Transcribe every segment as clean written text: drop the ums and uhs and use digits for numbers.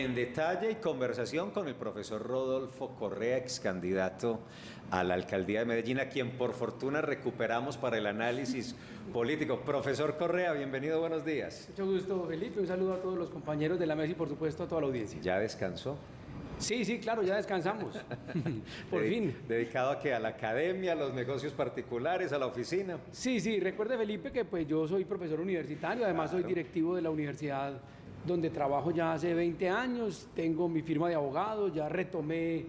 en detalle y conversación con el profesor Rodolfo Correa, ex candidato a la alcaldía de Medellín, a quien por fortuna recuperamos para el análisis político. Profesor Correa, bienvenido, buenos días. Mucho gusto, Felipe. Un saludo a todos los compañeros de la mesa y por supuesto a toda la audiencia. ¿Ya descansó? Sí, claro, ya descansamos. Por fin. ¿Dedicado a qué? ¿A la academia, a los negocios particulares, a la oficina? Sí, recuerde, Felipe, que pues yo soy profesor universitario, además soy directivo de la universidad donde trabajo ya hace 20 años, tengo mi firma de abogado, ya retomé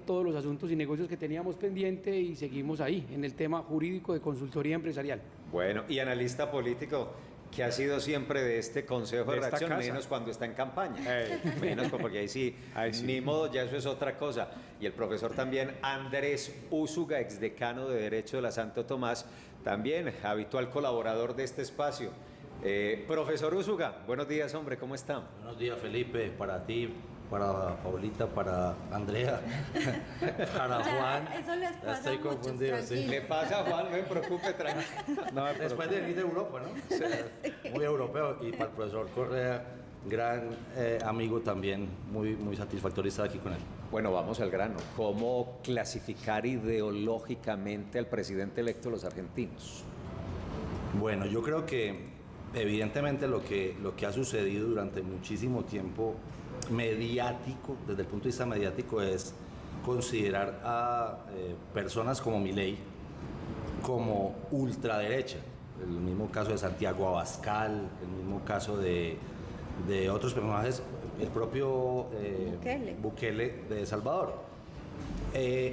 todos los asuntos y negocios que teníamos pendiente y seguimos ahí, en el tema jurídico de consultoría empresarial. Bueno, y analista político, que ha sido siempre de este consejo de redacción, menos cuando está en campaña. Menos porque ahí sí, ni modo, ya eso es otra cosa. Y el profesor también, Andrés Úsuga, exdecano de Derecho de la Santo Tomás, también habitual colaborador de este espacio. Profesor Úsuga, buenos días, hombre, ¿cómo está? Buenos días, Felipe, para ti, para Paulita, para Andrea, para Juan. Eso les pasa estoy a muchos, confundido, sí. Le pasa a Juan, no me preocupe, tranquilo. No me Después de venir de Europa, ¿no? Sí. Muy europeo. Y para el profesor Correa, gran amigo también, muy satisfactorio estar aquí con él. Bueno, vamos al grano. ¿Cómo clasificar ideológicamente al presidente electo de los argentinos? Bueno, yo creo que evidentemente lo que ha sucedido durante muchísimo tiempo mediático, desde el punto de vista mediático, es considerar a personas como Milei como ultraderecha. El mismo caso de Santiago Abascal, el mismo caso de otros personajes, el propio Bukele de El Salvador.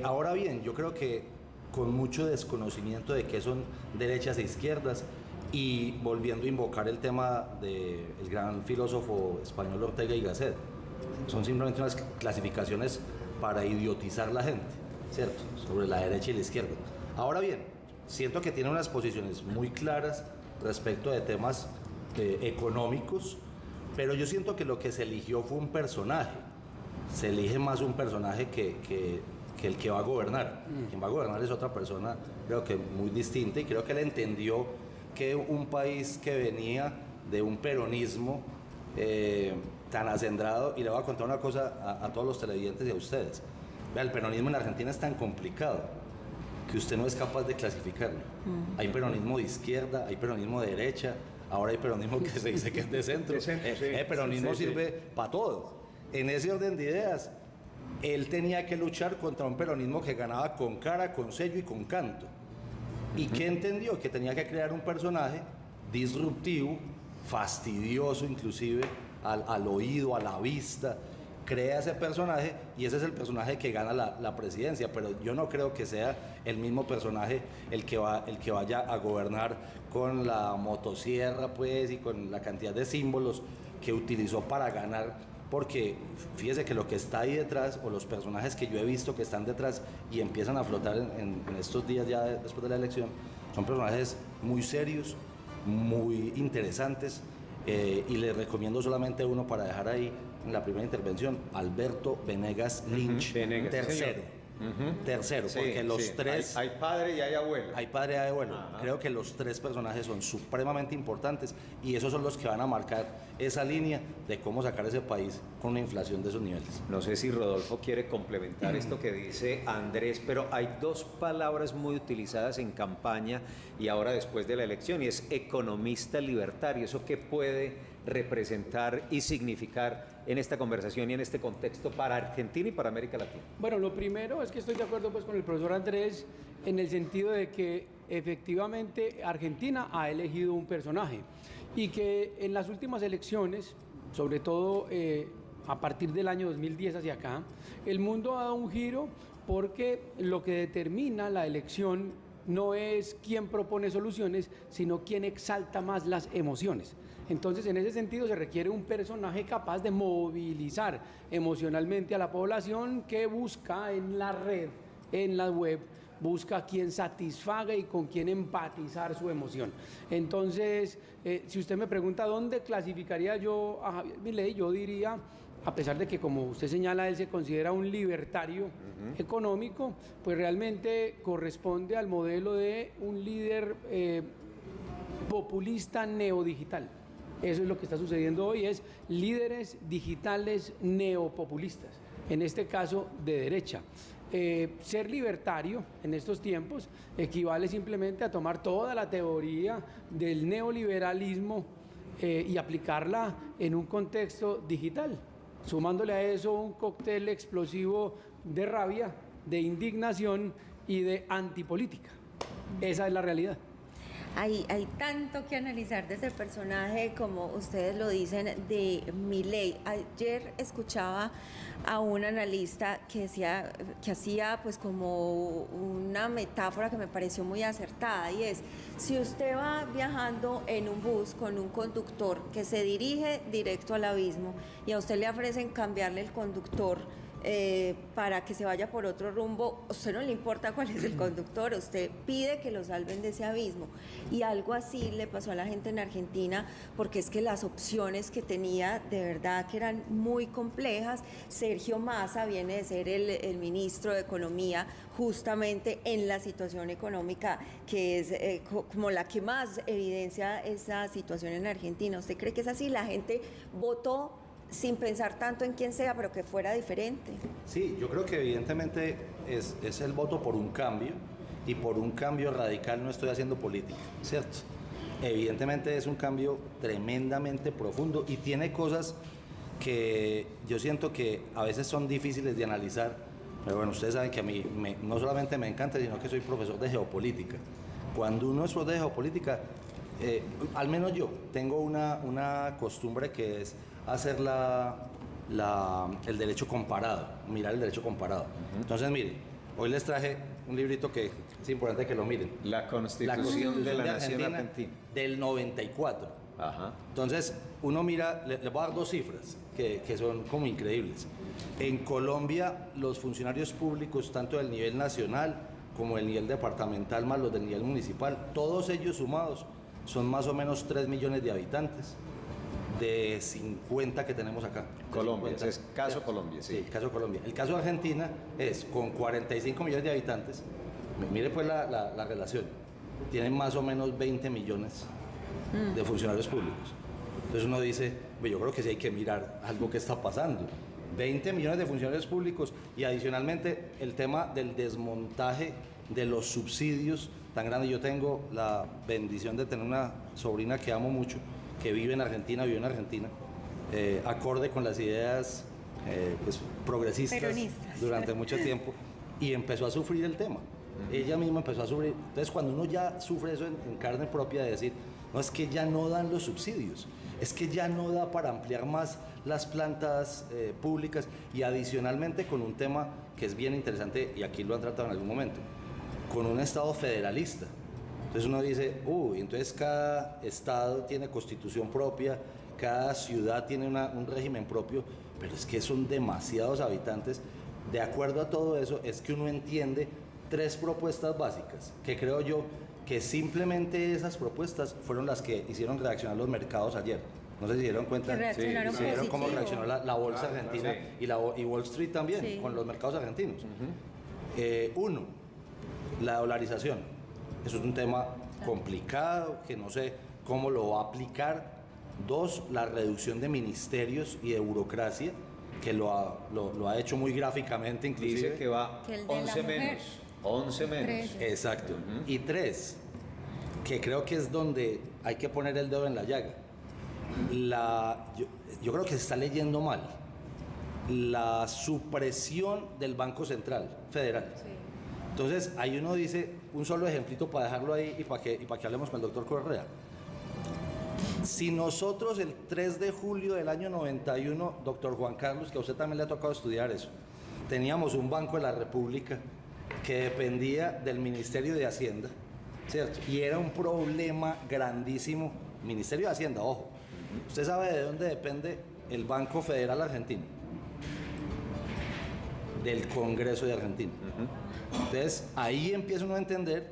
Ahora bien, yo creo que con mucho desconocimiento de qué son derechas e izquierdas, y volviendo a invocar el tema del gran filósofo español Ortega y Gasset, son simplemente unas clasificaciones para idiotizar la gente, ¿cierto?, sobre la derecha y la izquierda. Ahora bien, siento que tiene unas posiciones muy claras respecto de temas económicos, pero yo siento que lo que se eligió fue un personaje. Se elige más un personaje que el que va a gobernar. Quien va a gobernar es otra persona, creo que muy distinta, y creo que él entendió que un país que venía de un peronismo tan acendrado, y le voy a contar una cosa a todos los televidentes y a ustedes. Vea, el peronismo en Argentina es tan complicado que usted no es capaz de clasificarlo. Hay peronismo de izquierda, hay peronismo de derecha, ahora hay peronismo que se dice que es de centro. El peronismo sirve para todo. En ese orden de ideas, él tenía que luchar contra un peronismo que ganaba con cara, con sello y con canto. ¿Y qué entendió? Que tenía que crear un personaje disruptivo, fastidioso inclusive al oído, a la vista. Crea ese personaje y ese es el personaje que gana la presidencia, pero yo no creo que sea el mismo personaje el que vaya a gobernar con la motosierra, pues, y con la cantidad de símbolos que utilizó para ganar. Porque fíjese que lo que está ahí detrás, o los personajes que yo he visto que están detrás y empiezan a flotar en estos días ya después de la elección, son personajes muy serios, muy interesantes, y les recomiendo solamente uno para dejar ahí en la primera intervención: Alberto Venegas Lynch, tercero. Tercero, sí, porque los tres... Hay padre y hay abuelo. Hay padre y hay abuelo. Creo que los tres personajes son supremamente importantes y esos son los que van a marcar esa línea de cómo sacar ese país con una inflación de esos niveles. No sé si Rodolfo quiere complementar esto que dice Andrés, pero hay dos palabras muy utilizadas en campaña y ahora después de la elección, y es economista libertario. ¿Eso qué puede representar y significar en esta conversación y en este contexto para Argentina y para América Latina? Bueno, lo primero es que estoy de acuerdo pues con el profesor Andrés en el sentido de que efectivamente Argentina ha elegido un personaje y que en las últimas elecciones, sobre todo a partir del año 2010 hacia acá, el mundo ha dado un giro, porque lo que determina la elección no es quién propone soluciones, sino quién exalta más las emociones. Entonces, en ese sentido, se requiere un personaje capaz de movilizar emocionalmente a la población, que busca en la red, en la web, busca a quien satisfaga y con quien empatizar su emoción. Entonces, si usted me pregunta dónde clasificaría yo a Javier Milei, yo diría, a pesar de que, como usted señala, él se considera un libertario económico, pues realmente corresponde al modelo de un líder populista neodigital. Eso es lo que está sucediendo hoy, es líderes digitales neopopulistas, en este caso de derecha. Ser libertario en estos tiempos equivale simplemente a tomar toda la teoría del neoliberalismo y aplicarla en un contexto digital, sumándole a eso un cóctel explosivo de rabia, de indignación y de antipolítica. Esa es la realidad. Hay tanto que analizar desde el personaje, como ustedes lo dicen, de Milei. Ayer escuchaba a un analista que decía, que hacía pues como una metáfora que me pareció muy acertada, y es: si usted va viajando en un bus con un conductor que se dirige directo al abismo y a usted le ofrecen cambiarle el conductor para que se vaya por otro rumbo, a usted no le importa cuál es el conductor, usted pide que lo salven de ese abismo. Y algo así le pasó a la gente en Argentina, porque es que las opciones que tenía de verdad que eran muy complejas. Sergio Massa viene de ser el ministro de Economía justamente en la situación económica que es como la que más evidencia esa situación en Argentina. ¿Usted cree que es así? La gente votó sin pensar tanto en quién sea, pero que fuera diferente. Sí, yo creo que evidentemente es el voto por un cambio, y por un cambio radical no estoy haciendo política, ¿cierto? Evidentemente es un cambio tremendamente profundo y tiene cosas que yo siento que a veces son difíciles de analizar, pero bueno, ustedes saben que a mí no solamente me encanta, sino que soy profesor de geopolítica. Cuando uno es profesor de geopolítica, al menos yo tengo una costumbre que es hacer el derecho comparado, mirar el derecho comparado. Entonces, miren, hoy les traje un librito que es importante que lo miren. La Constitución de la Nación Argentina. Del 94. Ajá. Entonces, uno mira, les voy a dar dos cifras que son como increíbles. En Colombia, los funcionarios públicos, tanto del nivel nacional como del nivel departamental, más los del nivel municipal, todos ellos sumados, son más o menos 3 millones de habitantes, de 50 que tenemos acá. Colombia, ese es caso Colombia, sí. Sí, el caso Colombia. El caso de Argentina es con 45 millones de habitantes, mire pues la relación, tienen más o menos 20 millones de funcionarios públicos. Entonces uno dice, yo creo que sí hay que mirar algo que está pasando. 20 millones de funcionarios públicos, y adicionalmente el tema del desmontaje de los subsidios tan grande. Yo tengo la bendición de tener una sobrina que amo mucho, que vive en Argentina, acorde con las ideas pues, progresistas peronistas, durante mucho tiempo, y empezó a sufrir el tema. Ella misma empezó a sufrir. Entonces, cuando uno ya sufre eso en carne propia, de decir, no, es que ya no dan los subsidios, es que ya no da para ampliar más las plantas públicas, y adicionalmente con un tema que es bien interesante, y aquí lo han tratado en algún momento, con un Estado federalista. Entonces uno dice, entonces cada estado tiene constitución propia, cada ciudad tiene un régimen propio, pero es que son demasiados habitantes. De acuerdo a todo eso, es que uno entiende 3 propuestas básicas, que creo yo que simplemente esas propuestas fueron las que hicieron reaccionar los mercados ayer. No sé si se dieron cuenta, vieron cómo reaccionó la bolsa argentina, y Wall Street también, con los mercados argentinos. Uno, la dolarización. Eso es un tema complicado, que no sé cómo lo va a aplicar. 2, la reducción de ministerios y de burocracia, que lo ha hecho muy gráficamente, inclusive. Dice que va 11 menos. 11 menos. Exacto. Y 3, que creo que es donde hay que poner el dedo en la llaga. Yo creo que se está leyendo mal. La supresión del Banco Central Federal. Sí. Entonces, ahí uno dice, un solo ejemplito para dejarlo ahí y para que hablemos con el doctor Correa. Si nosotros el 3 de julio del año 91, doctor Juan Carlos, que a usted también le ha tocado estudiar eso, teníamos un Banco de la República que dependía del Ministerio de Hacienda, ¿cierto? Y era un problema grandísimo. Ministerio de Hacienda, ojo. ¿Usted sabe de dónde depende el Banco Federal Argentino? Del Congreso de Argentina. Entonces, ahí empieza uno a entender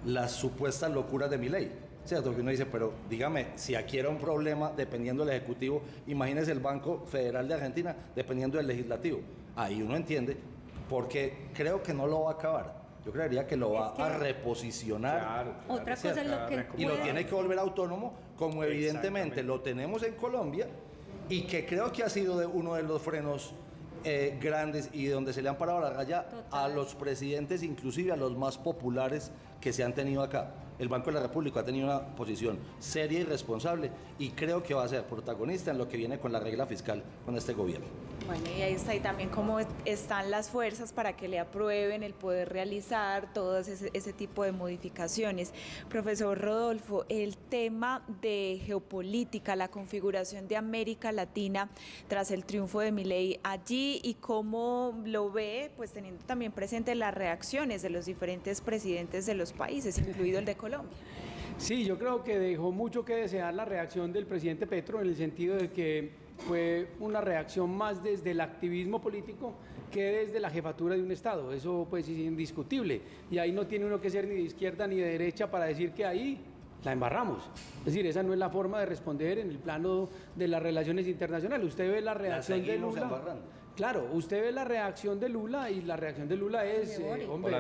las supuestas locuras de Milei, ¿cierto? Que uno dice, pero dígame, si aquí era un problema dependiendo del Ejecutivo, imagínese el Banco Federal de Argentina dependiendo del Legislativo. Ahí uno entiende, porque creo que no lo va a acabar. yo creería que lo va a reposicionar. Claro, Otra cosa es lo que él y lo pueda- tiene que volver autónomo, como evidentemente lo tenemos en Colombia, y que creo que ha sido uno de los frenos grandes y donde se le han parado la raya a los presidentes, inclusive a los más populares que se han tenido acá. El Banco de la República ha tenido una posición seria y responsable y creo que va a ser protagonista en lo que viene con la regla fiscal con este gobierno. Bueno, y ahí está, y también cómo están las fuerzas para que le aprueben el poder realizar todas ese tipo de modificaciones. Profesor Rodolfo, el tema de geopolítica, la configuración de América Latina tras el triunfo de Milei allí y cómo lo ve, pues teniendo también presente las reacciones de los diferentes presidentes de los países, incluido el de Colombia. Sí, yo creo que dejó mucho que desear la reacción del presidente Petro en el sentido de que fue una reacción más desde el activismo político que desde la jefatura de un Estado. Eso pues es indiscutible. Y ahí no tiene uno que ser ni de izquierda ni de derecha para decir que ahí la embarramos. Es decir, esa no es la forma de responder en el plano de las relaciones internacionales. Usted ve la reacción de Lula. Embarrando. Claro, usted ve la reacción de Lula y la reacción de Lula es, hombre,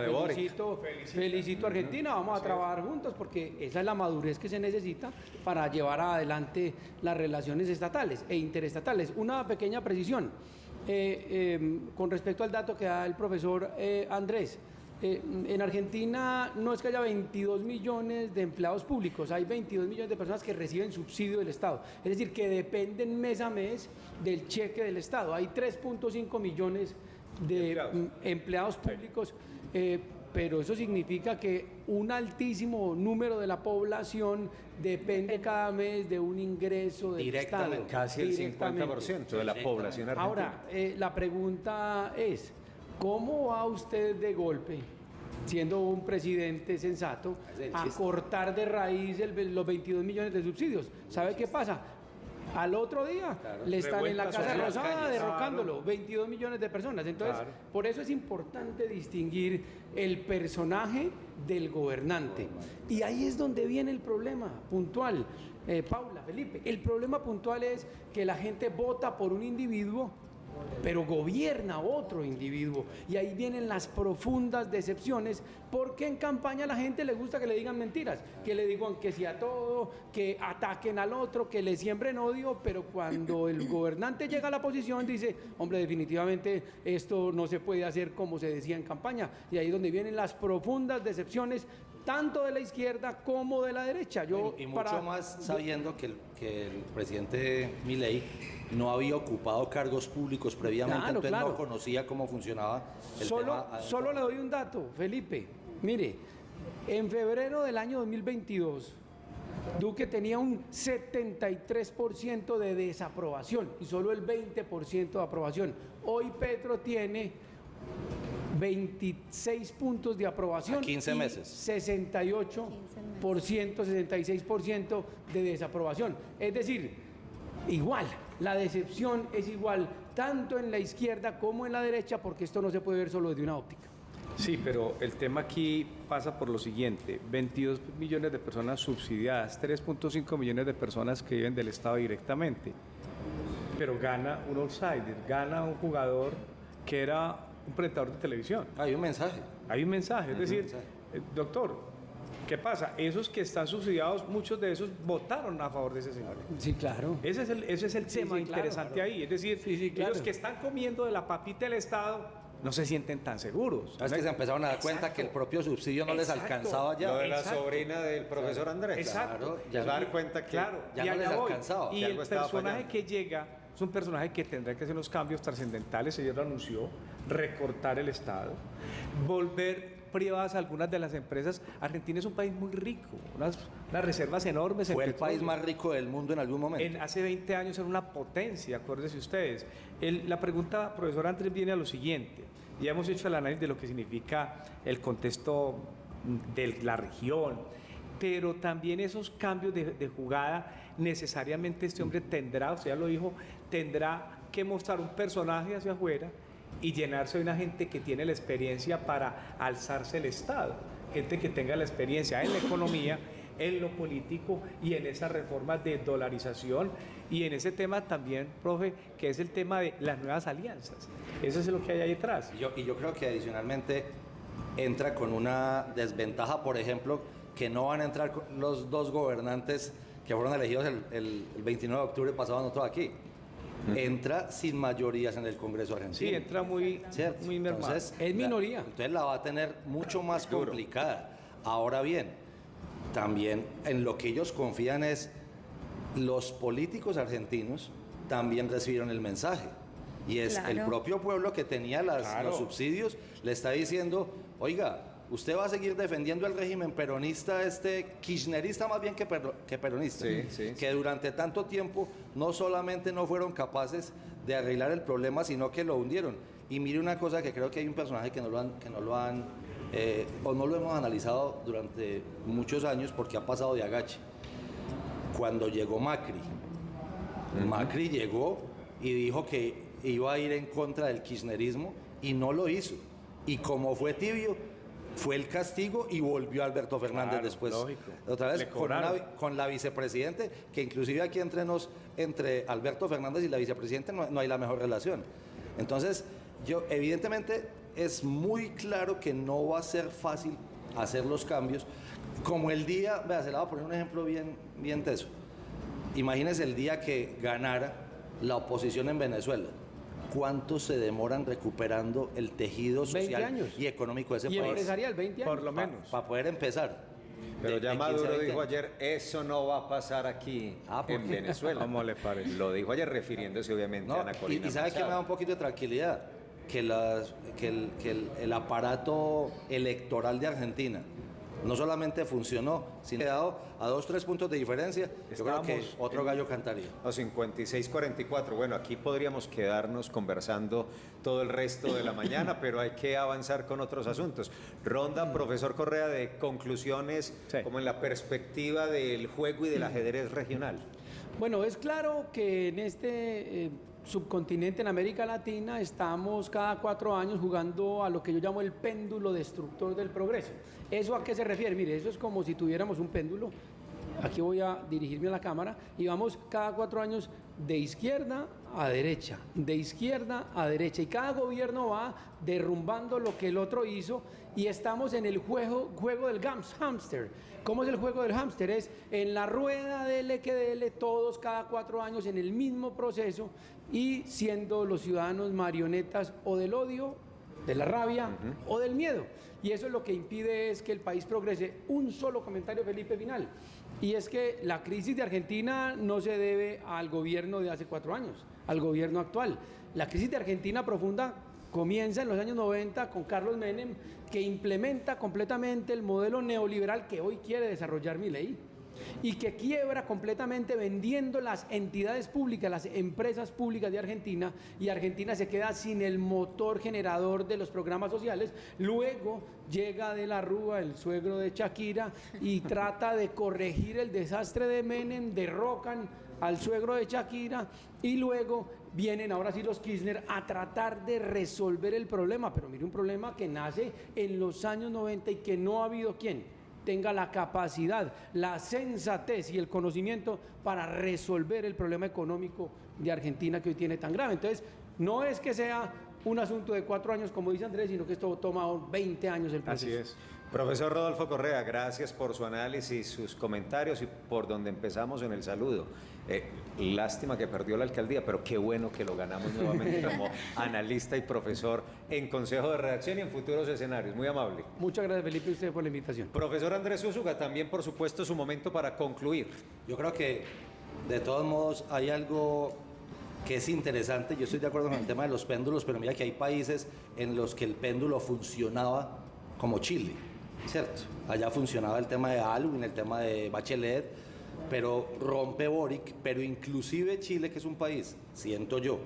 felicito a Argentina, vamos a trabajar juntos porque esa es la madurez que se necesita para llevar adelante las relaciones estatales e interestatales. Una pequeña precisión con respecto al dato que da el profesor Andrés. En Argentina no es que haya 22 millones de empleados públicos, hay 22 millones de personas que reciben subsidio del Estado, es decir, que dependen mes a mes del cheque del Estado. Hay 3.5 millones de empleados públicos, pero eso significa que un altísimo número de la población depende cada mes de un ingreso del Estado. Casi el 50% de la población argentina. Ahora, la pregunta es, ¿cómo va usted de golpe, siendo un presidente sensato, a cortar de raíz los 22 millones de subsidios? ¿Sabe qué pasa? Al otro día le están en la Casa Rosada derrocándolo, 22 millones de personas. Entonces, por eso es importante distinguir el personaje del gobernante. Y ahí es donde viene el problema puntual. Paula, Felipe, el problema puntual es que la gente vota por un individuo, pero gobierna otro individuo, y ahí vienen las profundas decepciones, porque en campaña a la gente le gusta que le digan mentiras, que le digan que sí a todo, que ataquen al otro, que le siembren odio, pero cuando el gobernante llega a la posición dice, hombre, definitivamente esto no se puede hacer como se decía en campaña, y ahí es donde vienen las profundas decepciones, tanto de la izquierda como de la derecha. Y mucho más sabiendo que el presidente Milei no había ocupado cargos públicos previamente, entonces no conocía cómo funcionaba el tema. Solo le doy un dato, Felipe. Mire, en febrero del año 2022, Duque tenía un 73% de desaprobación y solo el 20% de aprobación. Hoy Petro tiene 26 puntos de aprobación. A 15 meses. 66% de desaprobación. Es decir, igual, la decepción es igual tanto en la izquierda como en la derecha, porque esto no se puede ver solo desde una óptica. Sí, pero el tema aquí pasa por lo siguiente: 22 millones de personas subsidiadas, 3.5 millones de personas que viven del Estado directamente, pero gana un outsider, gana un jugador que era un presentador de televisión. Hay un mensaje. Hay un mensaje, es decir, doctor, ¿qué pasa? Esos que están subsidiados, muchos de esos votaron a favor de ese señor. Sí, claro. Ese es el tema interesante ahí. Es decir, los que están comiendo de la papita del Estado no se sienten tan seguros. Es que se empezaron a dar cuenta que el propio subsidio no les alcanzaba ya. Lo de la sobrina del profesor Andrés. Exacto. Ya se dar cuenta que ya no les alcanzaba. Y el personaje que llega es un personaje que tendrá que hacer unos cambios trascendentales. Ella lo anunció: recortar el Estado, volver privadas algunas de las empresas. Argentina es un país muy rico, unas reservas enormes. Fue el país más rico del mundo en algún momento. Hace 20 años era una potencia, acuérdense ustedes. La pregunta, profesor Andrés, viene a lo siguiente. Ya hemos hecho el análisis de lo que significa el contexto de la región, pero también esos cambios de jugada, necesariamente este hombre tendrá, usted ya lo dijo, tendrá que mostrar un personaje hacia afuera y llenarse de una gente que tiene la experiencia para alzarse el Estado, gente que tenga la experiencia en la economía, en lo político y en esas reformas de dolarización y en ese tema también, profe, que es el tema de las nuevas alianzas. Eso es lo que hay ahí detrás. Y yo creo que adicionalmente entra con una desventaja, por ejemplo, que no van a entrar los dos gobernantes que fueron elegidos el 29 de octubre pasado, nosotros aquí. Entra sin mayorías en el Congreso argentino. Sí, entra muy mermado. Entonces, es minoría. Entonces la va a tener mucho más complicada. Ahora bien, también en lo que ellos confían es los políticos argentinos también recibieron el mensaje. Y es el propio pueblo que tenía los subsidios, le está diciendo, oiga, usted va a seguir defendiendo el régimen peronista, kirchnerista más bien que peronista, que durante tanto tiempo no solamente no fueron capaces de arreglar el problema, sino que lo hundieron. Y mire una cosa, que creo que hay un personaje que no lo hemos analizado durante muchos años porque ha pasado de agache. Cuando llegó Macri, Macri llegó y dijo que iba a ir en contra del kirchnerismo y no lo hizo. Y como fue tibio, fue el castigo y volvió Alberto Fernández después. Lógico. Otra vez con la vicepresidente, que inclusive aquí entre Alberto Fernández y la vicepresidenta no hay la mejor relación. Entonces, evidentemente es muy claro que no va a ser fácil hacer los cambios. Como el día, vea, se le va a poner un ejemplo bien teso. Imagínese el día que ganara la oposición en Venezuela. ¿Cuánto se demoran recuperando el tejido social y económico de ese país? Y empresarial, 20 años. Por lo menos. Para poder empezar. Pero ya Maduro dijo ayer, eso no va a pasar aquí en Venezuela. ¿Cómo le parece? Lo dijo ayer refiriéndose obviamente a Ana Corina. Y ¿sabe qué me da un poquito de tranquilidad? Que el aparato electoral de Argentina no solamente funcionó, sino que ha dado a 2-3 puntos de diferencia. Yo creo que otro gallo cantaría. 56-44. Bueno, aquí podríamos quedarnos conversando todo el resto de la mañana, pero hay que avanzar con otros asuntos. Ronda, profesor Correa, de conclusiones como en la perspectiva del juego y del ajedrez regional. Bueno, es claro que en este subcontinente, en América Latina, estamos cada 4 años jugando a lo que yo llamo el péndulo destructor del progreso. ¿Eso a qué se refiere? Mire, eso es como si tuviéramos un péndulo. Aquí voy a dirigirme a la cámara y vamos cada 4 años de izquierda a derecha, de izquierda a derecha, y cada gobierno va derrumbando lo que el otro hizo y estamos en el juego del hámster. ¿Cómo es el juego del hámster? Es en la rueda dele que dele, todos cada 4 años en el mismo proceso y siendo los ciudadanos marionetas o del odio, de la rabia o del miedo. Y eso es lo que impide es que el país progrese. Un solo comentario, Felipe, final. Y es que la crisis de Argentina no se debe al gobierno de hace 4 años, al gobierno actual. La crisis de Argentina profunda comienza en los años 90 con Carlos Menem, que implementa completamente el modelo neoliberal que hoy quiere desarrollar Milei y que quiebra completamente vendiendo las entidades públicas, las empresas públicas de Argentina, y Argentina se queda sin el motor generador de los programas sociales. Luego llega de la Rúa, el suegro de Shakira, y trata de corregir el desastre de Menem, derrocan al suegro de Shakira y luego vienen ahora sí los Kirchner a tratar de resolver el problema, pero mire, un problema que nace en los años 90 y que no ha habido quien tenga la capacidad, la sensatez y el conocimiento para resolver el problema económico de Argentina que hoy tiene tan grave. Entonces, no es que sea un asunto de 4 años, como dice Andrés, sino que esto toma 20 años el proceso. Así es. Profesor Rodolfo Correa, gracias por su análisis, sus comentarios y por donde empezamos en el saludo. Lástima que perdió la alcaldía, pero qué bueno que lo ganamos nuevamente como analista y profesor en Consejo de Redacción y en futuros escenarios. Muy amable. Muchas gracias, Felipe, y usted por la invitación. Profesor Andrés Úsuga, también por supuesto su momento para concluir. Yo creo que de todos modos hay algo que es interesante. Yo estoy de acuerdo con el tema de los péndulos, pero mira que hay países en los que el péndulo funcionaba como Chile, ¿cierto? Allá funcionaba el tema de Aylwin, el tema de Bachelet, pero rompe Boric, pero inclusive Chile, que es un país, siento yo,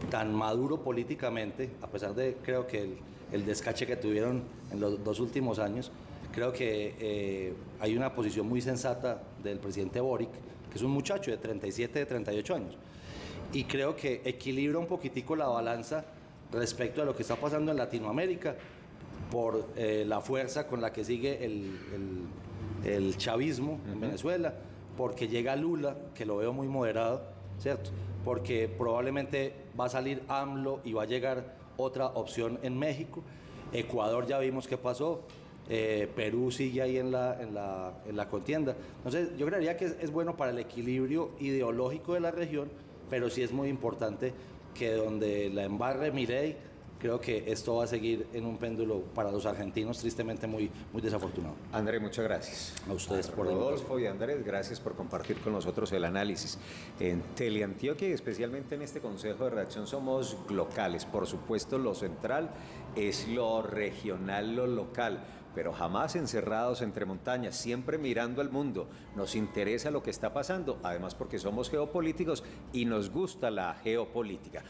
tan maduro políticamente, a pesar de, creo que el descache que tuvieron en los 2 últimos años, creo que hay una posición muy sensata del presidente Boric, que es un muchacho de 37, de 38 años, y creo que equilibra un poquitico la balanza respecto a lo que está pasando en Latinoamérica, por la fuerza con la que sigue el chavismo en Venezuela, porque llega Lula, que lo veo muy moderado, ¿cierto? Porque probablemente va a salir AMLO y va a llegar otra opción en México, Ecuador ya vimos qué pasó. Perú sigue ahí en la contienda. Entonces yo creería que es bueno para el equilibrio ideológico de la región, pero sí es muy importante que donde la embarre Milei, creo que esto va a seguir en un péndulo para los argentinos tristemente muy desafortunado. André, muchas gracias. A ustedes por Rodolfo y Andrés, gracias por compartir con nosotros el análisis. En Teleantioquia y especialmente en este Consejo de Redacción somos locales. Por supuesto, lo central es lo regional, lo local, pero jamás encerrados entre montañas, siempre mirando al mundo. Nos interesa lo que está pasando, además porque somos geopolíticos y nos gusta la geopolítica.